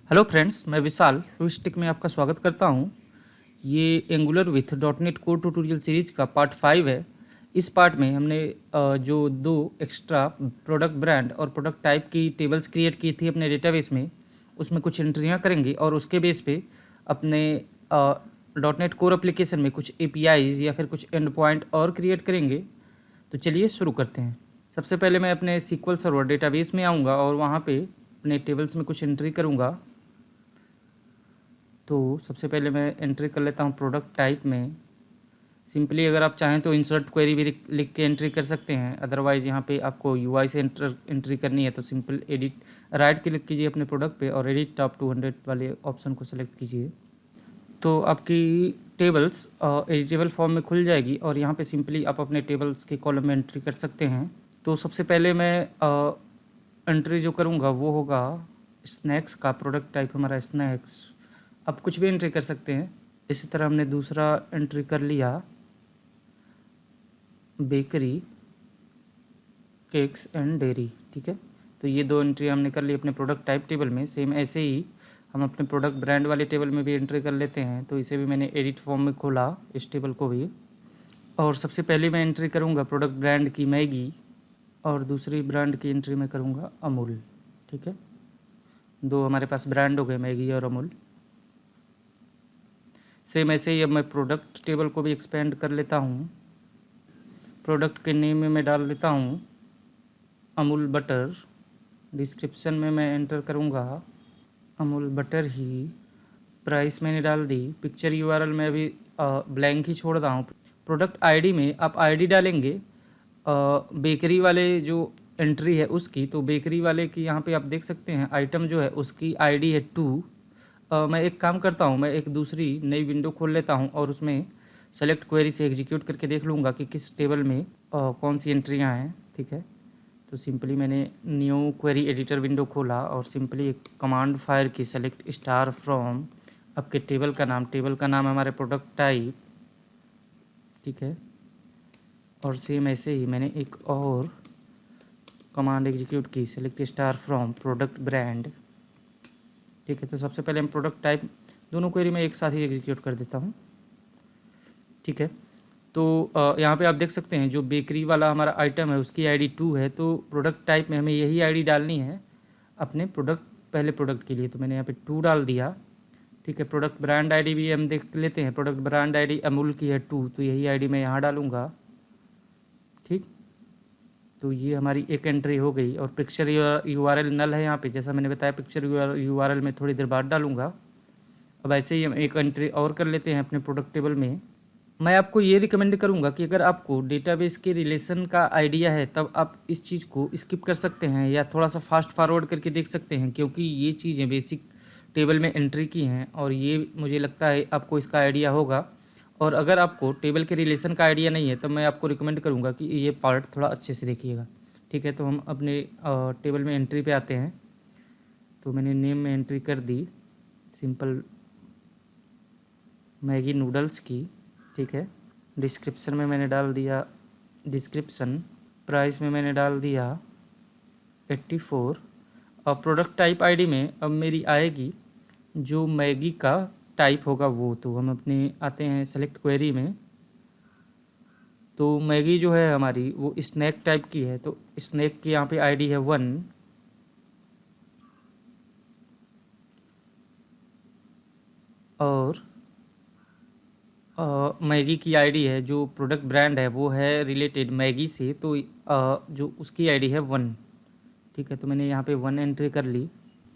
Hello friends, मैं विशाल फ्लूस्टिक में आपका स्वागत करता हूं। ये angular width dot net core tutorial series का पार्ट 5 है। इस पार्ट में हमने जो दो एक्स्ट्रा प्रोडक्ट ब्रांड और प्रोडक्ट टाइप की टेबल्स क्रिएट की थी अपने डेटाबेस में, उसमें कुछ एंट्रियां करेंगे और उसके बेस पे अपने डॉट नेट कोर एप्लीकेशन में कुछ एपीआईज या फिर कुछ एंड पॉइंट और क्रिएट करेंगे। तो चलिए शुरू करते हैं। सबसे पहले मैं अपने सीक्वल सर्वर डेटाबेस में आऊँगा और वहाँ पे अपने टेबल्स में कुछ एंट्री करूँगा। तो सबसे पहले मैं एंट्री कर लेता हूँ प्रोडक्ट टाइप में। सिंपली अगर आप चाहें तो इंसर्ट क्वेरी भी लिख के एंट्री कर सकते हैं, अदरवाइज़ यहाँ पे आपको यूआई से एंट्री करनी है तो सिंपल एडिट राइट क्लिक कीजिए अपने प्रोडक्ट पे और एडिट टॉप 200 वाले ऑप्शन को सेलेक्ट कीजिए। तो आपकी टेबल्स एडिटेबल फॉर्म में खुल जाएगी और यहाँ पे सिंपली आप अपने टेबल्स के कॉलम में एंट्री कर सकते हैं। तो सबसे पहले मैं एंट्री जो करूँगा वो होगा स्नैक्स का। प्रोडक्ट टाइप हमारा स्नैक्स। आप कुछ भी एंट्री कर सकते हैं। इसी तरह हमने दूसरा एंट्री कर लिया बेकरी केक्स एंड डेयरी। ठीक है, तो ये दो एंट्री हमने कर ली अपने प्रोडक्ट टाइप टेबल में। सेम ऐसे ही हम अपने प्रोडक्ट ब्रांड वाले टेबल में भी एंट्री कर लेते हैं। तो इसे भी मैंने एडिट फॉर्म में खोला, इस टेबल को भी। और सबसे पहले मैं एंट्री करूँगा प्रोडक्ट ब्रांड की मैगी और दूसरी ब्रांड की एंट्री में करूँगा अमूल। ठीक है, दो हमारे पास ब्रांड हो गए, मैगी और अमूल। सेम ऐसे ही अब मैं प्रोडक्ट टेबल को भी एक्सपेंड कर लेता हूँ। प्रोडक्ट के नेम में मैं डाल देता हूँ अमूल बटर। डिस्क्रिप्शन में मैं एंटर करूँगा अमूल बटर ही। प्राइस मैंने डाल दी। पिक्चर यूआरएल में अभी ब्लैंक ही छोड़ रहा हूँ। प्रोडक्ट आईडी में आप आईडी डालेंगे बेकरी वाले जो एंट्री है उसकी। तो बेकरी वाले की यहाँ पे आप देख सकते हैं आइटम जो है उसकी आईडी है 2। मैं एक काम करता हूँ, मैं एक दूसरी नई विंडो खोल लेता हूँ और उसमें सेलेक्ट क्वेरी से एग्जीक्यूट करके देख लूँगा कि किस टेबल में कौन सी एंट्रियाँ हैं। ठीक है, तो सिंपली मैंने न्यू क्वेरी एडिटर विंडो खोला और सिंपली एक कमांड फायर की सेलेक्ट स्टार फ्रॉम आपके टेबल का नाम हमारे प्रोडक्ट टाइप। ठीक है, और सेम ऐसे ही मैंने एक और कमांड एग्जीक्यूट की select star from product brand. ठीक है, तो सबसे पहले हम प्रोडक्ट टाइप दोनों क्वेरी में एक साथ ही एग्जीक्यूट कर देता हूँ। ठीक है, तो यहाँ पे आप देख सकते हैं जो बेकरी वाला हमारा आइटम है उसकी आईडी 2 है। तो प्रोडक्ट टाइप में हमें यही आईडी डालनी है अपने पहले प्रोडक्ट के लिए। तो मैंने यहाँ पे 2 डाल दिया। ठीक है, प्रोडक्ट ब्रांड आईडी भी हम देख लेते हैं। प्रोडक्ट ब्रांड आईडी अमूल की है 2, तो यही आईडी मैं यहाँ डालूँगा। ठीक, तो ये हमारी एक एंट्री हो गई। और पिक्चर यूआरएल नल है यहाँ पे, जैसा मैंने बताया पिक्चर यूआरएल में थोड़ी देर बाद डालूँगा। अब ऐसे ही हम एक एंट्री और कर लेते हैं अपने प्रोडक्ट टेबल में। मैं आपको ये रिकमेंड करूँगा कि अगर आपको डेटाबेस के रिलेशन का आइडिया है तब आप इस चीज़ को स्किप कर सकते हैं या थोड़ा सा फास्ट फॉरवर्ड करके देख सकते हैं, क्योंकि ये चीज़ें बेसिक टेबल में एंट्री की हैं और ये मुझे लगता है आपको इसका आइडिया होगा। और अगर आपको टेबल के रिलेशन का आइडिया नहीं है तब मैं आपको रिकमेंड करूँगा कि ये पार्ट थोड़ा अच्छे से देखिएगा। ठीक है, तो हम अपने टेबल में एंट्री पे आते हैं। तो मैंने नेम में एंट्री कर दी सिंपल मैगी नूडल्स की। ठीक है, डिस्क्रिप्शन में मैंने डाल दिया डिस्क्रिप्शन। प्राइस में मैंने डाल दिया 84। और प्रोडक्ट टाइप आईडी में अब मेरी आएगी जो मैगी का टाइप होगा वो। तो हम अपने आते हैं सेलेक्ट क्वेरी में। तो मैगी जो है हमारी वो स्नैक टाइप की है, तो स्नैक की यहाँ पे आईडी है 1। और मैगी की आईडी है जो प्रोडक्ट ब्रांड है वो है रिलेटेड मैगी से, तो जो उसकी आईडी है 1। ठीक है, तो मैंने यहाँ पे 1 एंट्री कर ली।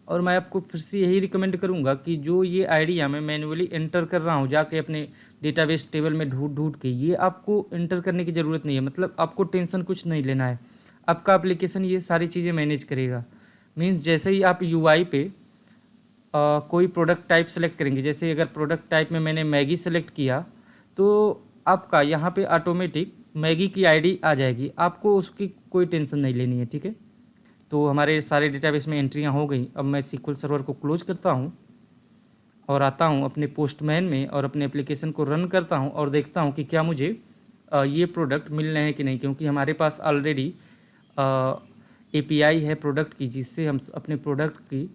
और मैं आपको फिर से यही रिकमेंड करूँगा कि जो ये आईडिया मैं मैन्युअली एंटर कर रहा हूँ जाके अपने डेटाबेस टेबल में ढूंढ के, ये आपको एंटर करने की ज़रूरत नहीं है। मतलब आपको टेंशन कुछ नहीं लेना है, आपका एप्लीकेशन ये सारी चीज़ें मैनेज करेगा। मीन्स जैसे ही आप यूआई पे कोई प्रोडक्ट टाइप सेलेक्ट करेंगे, जैसे अगर प्रोडक्ट टाइप में मैंने मैगी सेलेक्ट किया तो आपका यहाँ पे ऑटोमेटिक मैगी की आईडी आ जाएगी, आपको उसकी कोई टेंशन नहीं लेनी है। ठीक है, तो हमारे सारे डेटाबेस में एंट्रियाँ हो गई। अब मैं सीक्वल सर्वर को क्लोज करता हूँ और आता हूँ अपने पोस्टमैन में और अपने एप्लीकेशन को रन करता हूँ और देखता हूँ कि क्या मुझे ये प्रोडक्ट मिल रहे हैं कि नहीं, क्योंकि हमारे पास ऑलरेडी एपीआई है प्रोडक्ट की, जिससे हम अपने प्रोडक्ट की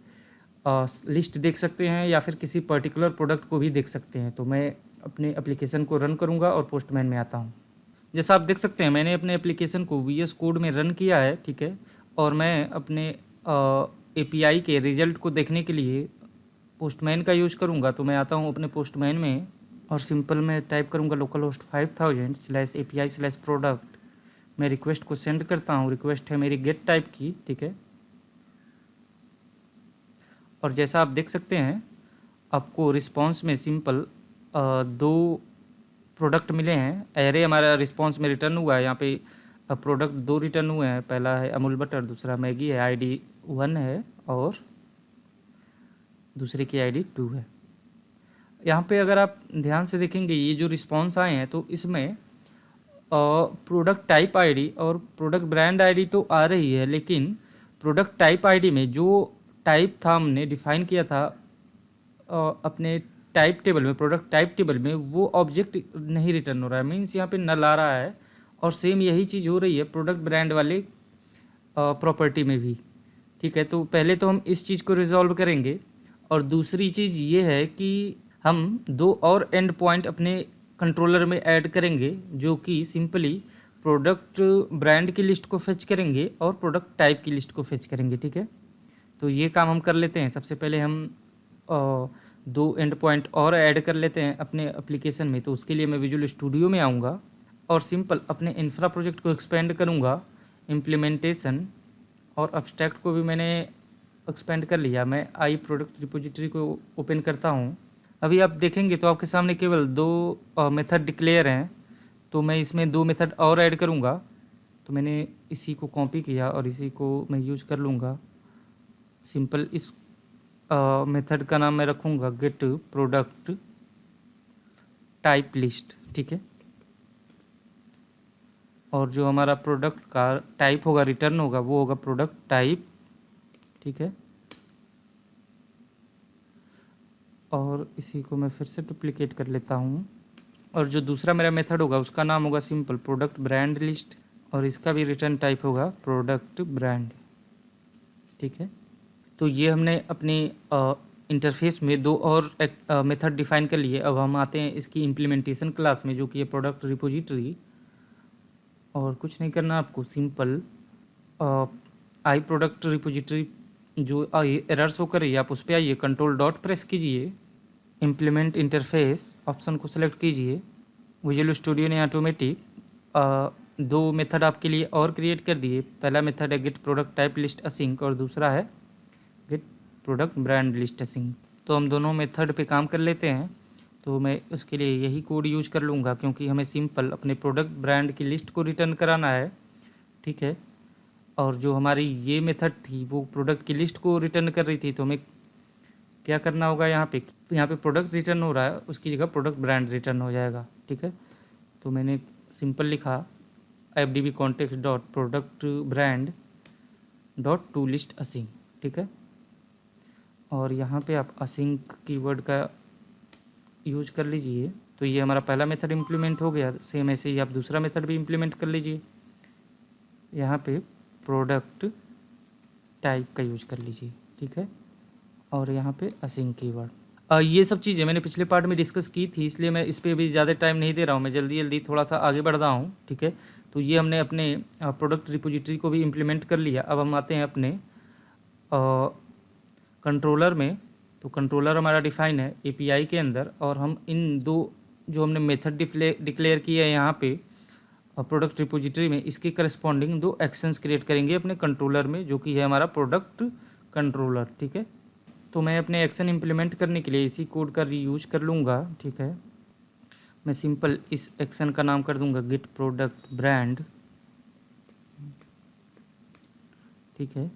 लिस्ट देख सकते हैं या फिर किसी पर्टिकुलर प्रोडक्ट को भी देख सकते हैं। तो मैं अपने एप्लीकेशन को रन करूँगा और पोस्टमैन में आता हूँ। जैसा आप देख सकते हैं मैंने अपने एप्लीकेशन को VS कोड में रन किया है, ठीक है। और मैं अपने API के रिजल्ट को देखने के लिए पोस्टमैन का यूज़ करूँगा। तो मैं आता हूँ अपने पोस्टमैन में और सिंपल मैं टाइप करूँगा लोकल होस्ट 5000/API/प्रोडक्ट। मैं रिक्वेस्ट को सेंड करता हूँ। रिक्वेस्ट है मेरी गेट टाइप की, ठीक है। और जैसा आप देख सकते हैं आपको रिस्पॉन्स में सिंपल 2 प्रोडक्ट मिले हैं। एरे हमारा रिस्पॉन्स में रिटर्न हुआ है। यहाँ पे प्रोडक्ट 2 रिटर्न हुए हैं। पहला है अमूल बटर, दूसरा मैगी है, ID 1 है और दूसरे की ID 2 है। यहाँ पे अगर आप ध्यान से देखेंगे ये जो रिस्पॉन्स आए हैं तो इसमें प्रोडक्ट टाइप ID और प्रोडक्ट ब्रांड ID तो आ रही है, लेकिन प्रोडक्ट टाइप ID में जो टाइप था हमने डिफाइन किया था अपने टाइप टेबल में, प्रोडक्ट टाइप टेबल में, वो ऑब्जेक्ट नहीं रिटर्न हो रहा है। मीन्स यहाँ पे नल आ रहा है। और सेम यही चीज़ हो रही है प्रोडक्ट ब्रांड वाले प्रॉपर्टी में भी, ठीक है। तो पहले तो हम इस चीज़ को रिजॉल्व करेंगे। और दूसरी चीज़ ये है कि हम 2 और एंड पॉइंट अपने कंट्रोलर में ऐड करेंगे, जो कि सिंपली प्रोडक्ट ब्रांड की लिस्ट को फेच करेंगे और प्रोडक्ट टाइप की लिस्ट को फेच करेंगे, ठीक है। तो ये काम हम कर लेते हैं। सबसे पहले हम 2 एंड पॉइंट और ऐड कर लेते हैं अपने एप्लीकेशन में। तो उसके लिए मैं विजुअल स्टूडियो में आऊँगा और सिंपल अपने इंफ्रा प्रोजेक्ट को एक्सपेंड करूँगा, इम्प्लीमेंटेशन और अब्स्ट्रैक्ट को भी मैंने एक्सपेंड कर लिया। मैं आई प्रोडक्ट रिपोजिटरी को ओपन करता हूँ। अभी आप देखेंगे तो आपके सामने केवल 2 मेथड डिक्लेयर हैं। तो मैं इसमें 2 मेथड और ऐड करूँगा। तो मैंने इसी को कॉपी किया और इसी को मैं यूज कर लूँगा। सिंपल इस मेथड का नाम मैं रखूँगा गेट प्रोडक्ट टाइप लिस्ट, ठीक है। और जो हमारा प्रोडक्ट का टाइप होगा, रिटर्न होगा, वो होगा प्रोडक्ट टाइप, ठीक है। और इसी को मैं फिर से डुप्लीकेट कर लेता हूँ। और जो दूसरा मेरा मेथड होगा उसका नाम होगा सिंपल प्रोडक्ट ब्रांड लिस्ट और इसका भी रिटर्न टाइप होगा प्रोडक्ट ब्रांड, ठीक है। तो ये हमने अपनी इंटरफेस में 2 और मेथड डिफाइन कर लिए। अब हम आते हैं इसकी इम्प्लीमेंटेशन क्लास में, जो कि है प्रोडक्ट रिपोजिटरी। और कुछ नहीं करना आपको, सिंपल आई प्रोडक्ट रिपोजिटरी जो एरर शो कर रही है आप उस पर आइए, कंट्रोल डॉट प्रेस कीजिए, इम्प्लीमेंट इंटरफेस ऑप्शन को सेलेक्ट कीजिए। विजुअल स्टूडियो ने ऑटोमेटिक 2 मेथड आपके लिए और क्रिएट कर दिए। पहला मेथड है get product type list async और दूसरा है get product brand list async. तो हम दोनों मेथड पे काम कर लेते हैं। तो मैं उसके लिए यही कोड यूज कर लूँगा, क्योंकि हमें सिंपल अपने प्रोडक्ट ब्रांड की लिस्ट को रिटर्न कराना है, ठीक है। और जो हमारी ये मेथड थी वो प्रोडक्ट की लिस्ट को रिटर्न कर रही थी। तो हमें क्या करना होगा, यहाँ पे प्रोडक्ट रिटर्न हो रहा है, उसकी जगह प्रोडक्ट ब्रांड रिटर्न हो जाएगा, ठीक है। तो मैंने सिंपल लिखा fdb context dot product brand dot to list async, ठीक है। और यहाँ पे आप असिंक कीवर्ड का यूज कर लीजिए। तो ये हमारा पहला मेथड इम्प्लीमेंट हो गया। सेम ऐसे ही आप दूसरा मेथड भी इम्प्लीमेंट कर लीजिए। यहाँ पे प्रोडक्ट टाइप का यूज कर लीजिए, ठीक है। और यहाँ पे असिंक कीवर्ड। ये सब चीज़ें मैंने पिछले पार्ट में डिस्कस की थी, इसलिए मैं इस पर भी ज़्यादा टाइम नहीं दे रहा हूँ। मैं जल्दी जल्दी थोड़ा सा आगे बढ़ रहा हूँ, ठीक है। तो ये हमने अपने प्रोडक्ट रिपोजिटरी को भी इम्प्लीमेंट कर लिया। अब हम आते हैं अपने कंट्रोलर में। तो कंट्रोलर हमारा डिफाइन है API के अंदर, और हम इन 2 जो हमने मेथड डिक्लेयर किए हैं यहाँ पे प्रोडक्ट रिपोजिटरी में, इसके करस्पॉन्डिंग 2 एक्शंस क्रिएट करेंगे अपने कंट्रोलर में, जो कि है हमारा प्रोडक्ट कंट्रोलर, ठीक है। तो मैं अपने एक्शन इम्प्लीमेंट करने के लिए इसी कोड का रीयूज कर लूँगा, ठीक है। मैं सिंपल इस एक्शन का नाम कर दूँगा गेट प्रोडक्ट ब्रांड, ठीक है।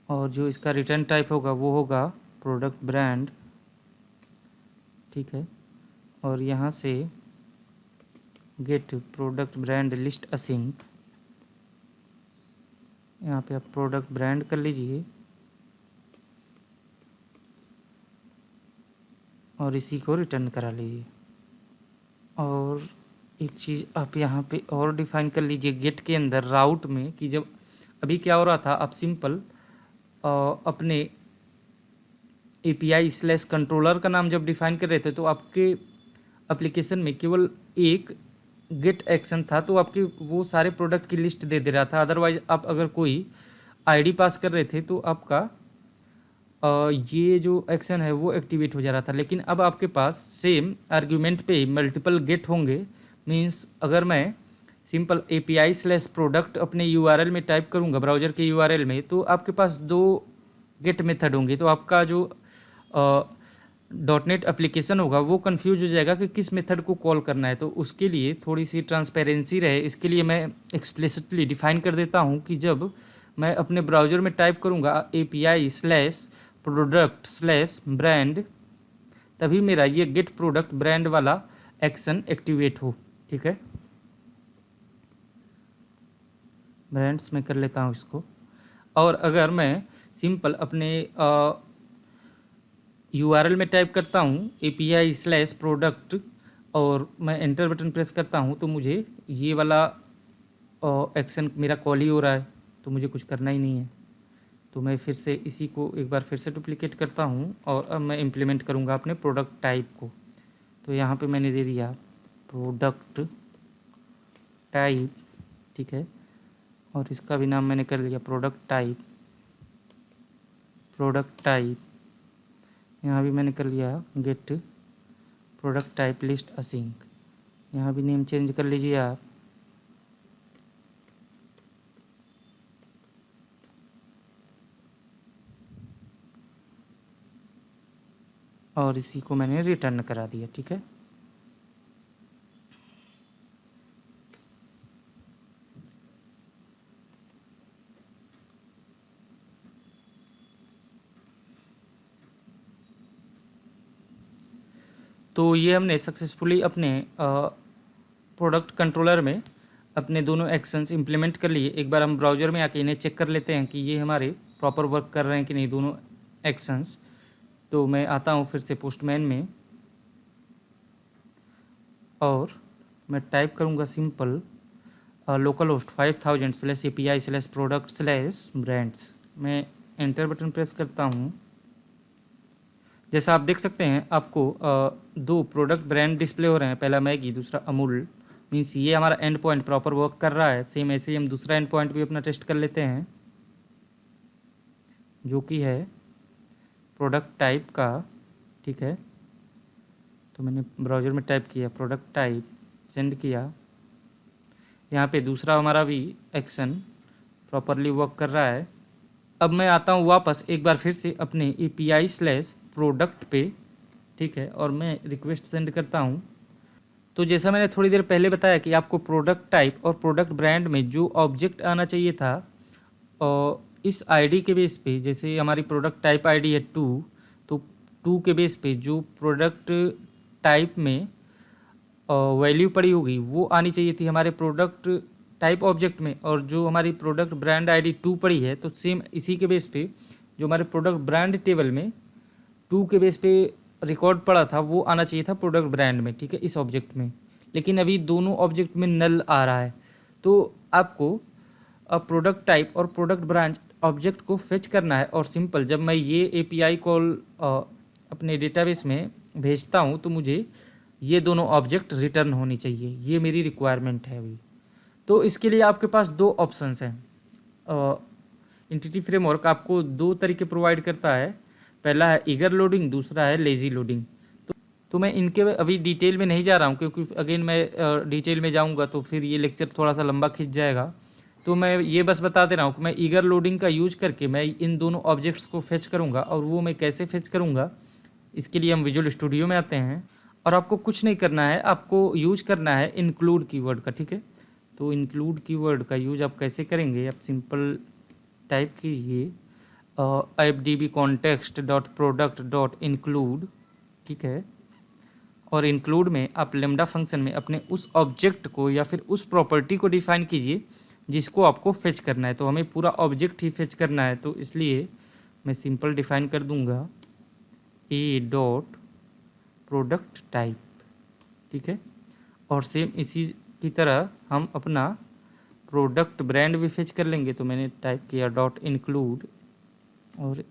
और जो इसका रिटर्न टाइप होगा वो होगा प्रोडक्ट ब्रांड, ठीक है। और यहाँ से get product brand list async, यहाँ पे आप प्रोडक्ट ब्रांड कर लीजिए और इसी को रिटर्न करा लीजिए। और एक चीज़ आप यहाँ पे और डिफाइन कर लीजिए गेट के अंदर राउट में, कि जब अभी क्या हो रहा था, आप सिंपल अपने API स्लैश कंट्रोलर का नाम जब डिफाइन कर रहे थे तो आपके एप्लीकेशन में केवल एक गेट एक्शन था, तो आपके वो सारे प्रोडक्ट की लिस्ट दे रहा था। अदरवाइज आप अगर कोई आईडी पास कर रहे थे तो आपका ये जो एक्शन है वो एक्टिवेट हो जा रहा था। लेकिन अब आपके पास सेम आर्ग्यूमेंट पे मल्टीपल गेट होंगे। मीन्स अगर मैं सिंपल API स्लैश प्रोडक्ट अपने URL में टाइप करूँगा, ब्राउज़र के URL में, तो आपके पास 2 गेट मेथड होंगे। तो आपका जो .NET एप्लीकेशन होगा वो कंफ्यूज हो जाएगा कि किस मेथड को कॉल करना है। तो उसके लिए थोड़ी सी ट्रांसपेरेंसी रहे, इसके लिए मैं एक्सप्लिसिटली डिफाइन कर देता हूँ कि जब मैं अपने ब्राउज़र में टाइप करूँगा API slash product slash brand, तभी मेरा ये गेट प्रोडक्ट ब्रांड वाला एक्शन एक्टिवेट हो। ठीक है, ब्रांड्स में कर लेता हूँ इसको। और अगर मैं सिंपल अपने URL में टाइप करता हूँ API स्लैश प्रोडक्ट और मैं एंटर बटन प्रेस करता हूँ तो मुझे ये वाला एक्शन मेरा कॉल ही हो रहा है, तो मुझे कुछ करना ही नहीं है। तो मैं फिर से इसी को एक बार फिर से डुप्लीकेट करता हूँ और अब मैं इम्प्लीमेंट करूँगा अपने प्रोडक्ट टाइप को। तो यहाँ पे मैंने दे दिया प्रोडक्ट टाइप, ठीक है, और इसका भी नाम मैंने कर लिया प्रोडक्ट टाइप। यहाँ भी मैंने कर लिया get product type list async. यहाँ भी नेम चेंज कर लीजिए आप। और इसी को मैंने रिटर्न करा दिया। ठीक है, तो ये हमने सक्सेसफुली अपने प्रोडक्ट कंट्रोलर में अपने दोनों एक्शंस इम्प्लीमेंट कर लिए। एक बार हम ब्राउज़र में आके इन्हें चेक कर लेते हैं कि ये हमारे प्रॉपर वर्क कर रहे हैं कि नहीं दोनों एक्शंस। तो मैं आता हूँ फिर से पोस्टमैन में और मैं टाइप करूँगा simple local host 5000 slash API slash product slash brands. मैं एंटर बटन प्रेस करता हूँ। जैसा आप देख सकते हैं आपको 2 प्रोडक्ट ब्रांड डिस्प्ले हो रहे हैं, पहला मैगी दूसरा अमूल। मीन्स ये हमारा एंड पॉइंट प्रॉपर वर्क कर रहा है। सेम ऐसे ही हम दूसरा एंड पॉइंट भी अपना टेस्ट कर लेते हैं जो कि है प्रोडक्ट टाइप का। ठीक है, तो मैंने ब्राउज़र में टाइप किया प्रोडक्ट टाइप, सेंड किया। यहाँ पे दूसरा हमारा भी एक्शन प्रॉपरली वर्क कर रहा है। अब मैं आता हूँ वापस एक बार फिर से अपने API स्लैश प्रोडक्ट पे, ठीक है, और मैं रिक्वेस्ट सेंड करता हूँ। तो जैसा मैंने थोड़ी देर पहले बताया कि आपको प्रोडक्ट टाइप और प्रोडक्ट ब्रांड में जो ऑब्जेक्ट आना चाहिए था और इस आईडी के बेस पे, जैसे हमारी प्रोडक्ट टाइप आईडी है 2, तो 2 के बेस पे जो प्रोडक्ट टाइप में वैल्यू पड़ी होगी वो आनी चाहिए थी हमारे प्रोडक्ट टाइप ऑब्जेक्ट में। और जो हमारी प्रोडक्ट ब्रांड आईडी 2 पड़ी है तो सेम इसी के बेस पे जो हमारे प्रोडक्ट ब्रांड टेबल में 2 के बेस पे रिकॉर्ड पड़ा था वो आना चाहिए था प्रोडक्ट ब्रांड में। ठीक है, इस ऑब्जेक्ट में। लेकिन अभी दोनों ऑब्जेक्ट में नल आ रहा है। तो आपको प्रोडक्ट टाइप और प्रोडक्ट ब्रांड ऑब्जेक्ट को फेच करना है। और सिंपल जब मैं ये API कॉल अपने डेटाबेस में भेजता हूँ तो मुझे ये दोनों ऑब्जेक्ट रिटर्न होनी चाहिए। ये मेरी रिक्वायरमेंट है अभी। तो इसके लिए आपके पास 2 ऑप्शंस हैं। एंटिटी फ्रेमवर्क आपको 2 तरीके प्रोवाइड करता है। पहला है ईगर लोडिंग, दूसरा है लेजी लोडिंग। तो मैं इनके अभी डिटेल में नहीं जा रहा हूँ क्योंकि अगेन मैं डिटेल में जाऊँगा तो फिर ये लेक्चर थोड़ा सा लंबा खिंच जाएगा। तो मैं ये बस बता दे रहा हूँ कि मैं ईगर लोडिंग का यूज करके मैं इन दोनों ऑब्जेक्ट्स को फेच करूँगा। और वो मैं कैसे फेच करूँगा, इसके लिए हम विजुअल स्टूडियो में आते हैं। और आपको कुछ नहीं करना है, आपको यूज करना है इंक्लूड कीवर्ड का। ठीक है, तो इंक्लूड कीवर्ड का यूज आप कैसे करेंगे, आप सिंपल टाइप कीजिए fdb context dot product dot include. ठीक है, और इंक्लूड में आप लेमडा फंक्शन में अपने उस ऑब्जेक्ट को या फिर उस प्रॉपर्टी को डिफाइन कीजिए जिसको आपको फेच करना है। तो हमें पूरा ऑब्जेक्ट ही फेच करना है, तो इसलिए मैं सिंपल डिफाइन कर दूंगा ए डॉट प्रोडक्ट टाइप। ठीक है, और सेम इसी की तरह हम अपना प्रोडक्ट ब्रांड भी फेच कर लेंगे। तो मैंने टाइप किया डॉट इंक्लूड और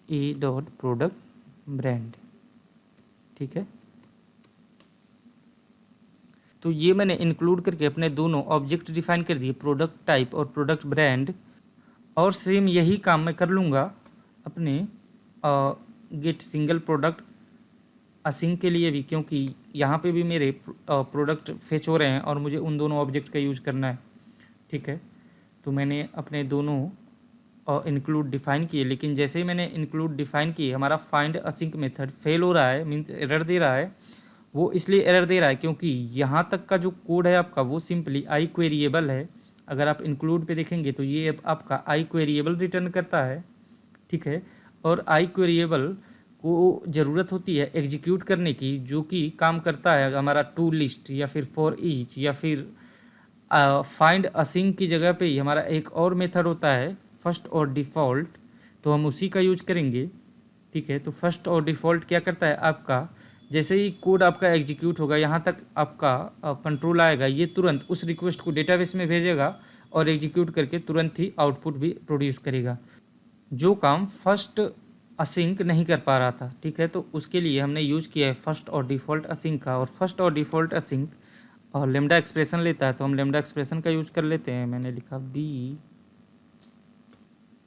ए डॉट प्रोडक्ट ब्रांड, ठीक है। तो ये मैंने इंक्लूड करके अपने दोनों ऑब्जेक्ट डिफाइन कर दिए, प्रोडक्ट टाइप और प्रोडक्ट ब्रांड। और सेम यही काम मैं कर लूँगा अपने गेट सिंगल प्रोडक्ट असिंक के लिए भी, क्योंकि यहाँ पे भी मेरे प्रोडक्ट फेच हो रहे हैं और मुझे उन दोनों ऑब्जेक्ट का यूज करना है, ठीक है। तो मैंने अपने दोनों इंक्लूड डिफाइन किए, लेकिन जैसे ही मैंने इंक्लूड डिफाइन किए हमारा फाइंड असिंक मेथड फेल हो रहा है, मीन्स एरर दे रहा है। वो इसलिए एरर दे रहा है क्योंकि यहाँ तक का जो कोड है आपका वो सिंपली आई क्वेरिएबल है। अगर आप इंक्लूड पे देखेंगे तो ये अब आपका आई क्वेरिएबल रिटर्न करता है, ठीक है। और आई क्वेरिएबल को ज़रूरत होती है एग्जीक्यूट करने की, जो कि काम करता है हमारा टू लिस्ट या फिर फॉर ईच या फिर फाइंड असिंक की जगह पे ही हमारा एक और मेथड होता है फर्स्ट और डिफ़ॉल्ट, तो हम उसी का यूज करेंगे, ठीक है। तो फर्स्ट और डिफ़ॉल्ट क्या करता है आपका, जैसे ही कोड आपका एग्जीक्यूट होगा यहाँ तक आपका कंट्रोल आएगा, ये तुरंत उस रिक्वेस्ट को डेटाबेस में भेजेगा और एग्जीक्यूट करके तुरंत ही आउटपुट भी प्रोड्यूस करेगा, जो काम फर्स्ट असिंक नहीं कर पा रहा था, ठीक है। तो उसके लिए हमने यूज किया है फर्स्ट और डिफ़ॉल्ट असिंक का। और फर्स्ट और डिफ़ॉल्ट असिंक और लेमडा एक्सप्रेशन लेता है, तो हम लेमडा एक्सप्रेशन का यूज कर लेते हैं। मैंने लिखा B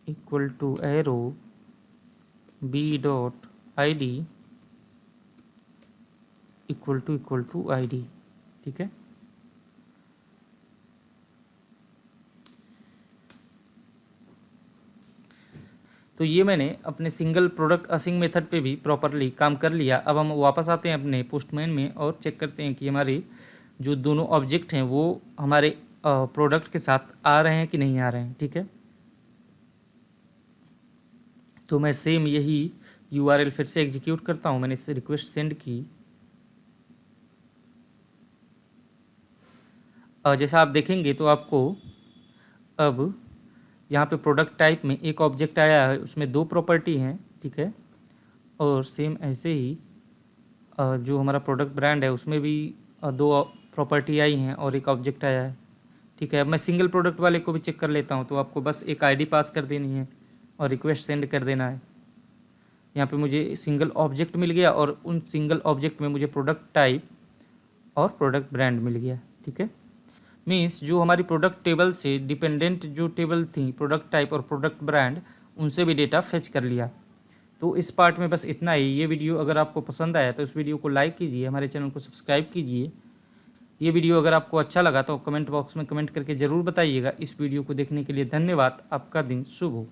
equal to arrow B dot I D equal to I D, ठीक है। तो ये मैंने अपने सिंगल प्रोडक्ट असिंक मेथड पे भी प्रॉपरली काम कर लिया। अब हम वापस आते हैं अपने पोस्टमैन में और चेक करते हैं कि हमारे जो दोनों ऑब्जेक्ट हैं वो हमारे प्रोडक्ट के साथ आ रहे हैं कि नहीं आ रहे हैं, ठीक है। तो मैं सेम यही URL फिर से एग्जीक्यूट करता हूँ। मैंने इससे रिक्वेस्ट सेंड की, जैसा आप देखेंगे तो आपको अब यहाँ पे प्रोडक्ट टाइप में एक ऑब्जेक्ट आया है, उसमें 2 प्रॉपर्टी हैं, ठीक है। और सेम ऐसे ही जो हमारा प्रोडक्ट ब्रांड है उसमें भी 2 प्रॉपर्टी आई हैं और एक ऑब्जेक्ट आया है, ठीक है। अब मैं सिंगल प्रोडक्ट वाले को भी चेक कर लेता हूँ। तो आपको बस एक आईडी पास कर देनी है और रिक्वेस्ट सेंड कर देना है। यहाँ पे मुझे सिंगल ऑब्जेक्ट मिल गया और उन सिंगल ऑब्जेक्ट में मुझे प्रोडक्ट टाइप और प्रोडक्ट ब्रांड मिल गया, ठीक है। मीन्स जो हमारी प्रोडक्ट टेबल से डिपेंडेंट जो टेबल थी प्रोडक्ट टाइप और प्रोडक्ट ब्रांड, उनसे भी डेटा फेच कर लिया। तो इस पार्ट में बस इतना ही। ये वीडियो अगर आपको पसंद आया तो इस वीडियो को लाइक कीजिए, हमारे चैनल को सब्सक्राइब कीजिए। ये वीडियो अगर आपको अच्छा लगा तो कमेंट बॉक्स में कमेंट करके ज़रूर बताइएगा। इस वीडियो को देखने के लिए धन्यवाद। आपका दिन शुभ हो।